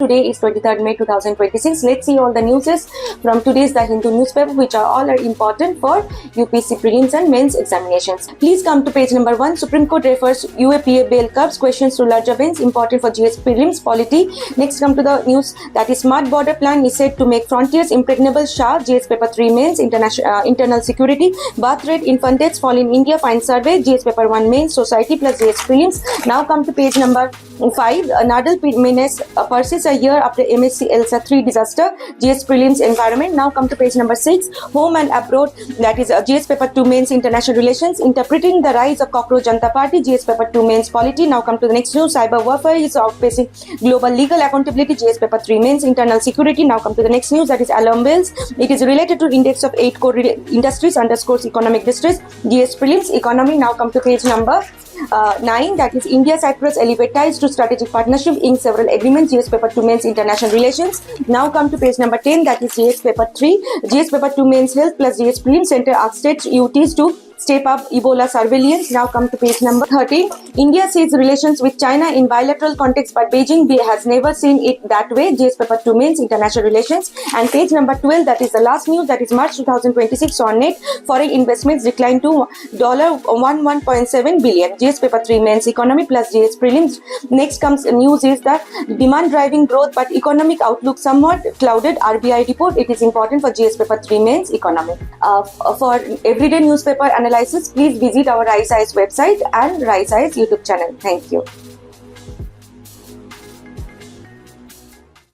Today is 23rd May 2026. Let's see all the newses from today's The Hindu newspaper, which are important for UPSC prelims and mains examinations. Please come to page number 1. Supreme Court refers UAPA bail curbs questions to larger bench, important for GS prelims polity. Next, come to the news that is smart border plan is said to make frontiers impregnable. Shah GS paper 3 mains internal security. Birth rate infant deaths fall in India find survey. GS paper 1 mains society plus GS prelims. Now come to page number 5. Nadal menace persists a year after MSc ELSA 3 disaster. GS prelims environment. Now come to page number 6. Home and abroad, that is GS paper 2 mains international relations. Interpreting the rise of cockroach Janata Party. GS paper 2 mains polity. Now come to the next news. Cyber warfare is outpacing global legal accountability. GS paper 3 mains internal security. Now come to the next news, that is alarm bells. It is related to index of 8 core industries underscores economic distress. GS prelims economy. Now come to page number 9, that is India Cyprus elevate ties to strategic partnership in several agreements. GS paper 2 mains international relations. Now come to page number 10, that is GS paper 3. GS paper 2 mains health plus GS prelims center asks state UTs to step up Ebola surveillance. Now come to page number 13. India sees relations with China in bilateral context, but Beijing has never seen it that way. GS paper 2 mains international relations. And page number 12, that is the last news, that is March 2026 on net foreign investments declined to $11.7 billion. GS paper 3 mains economy plus GS prelims. Next comes news is that demand driving growth but economic outlook somewhat clouded. RBI report. It is important for GS paper 3 mains economy. For everyday newspaper analysis, please visit our Rise Eyes website and Rise Eyes YouTube channel. Thank you.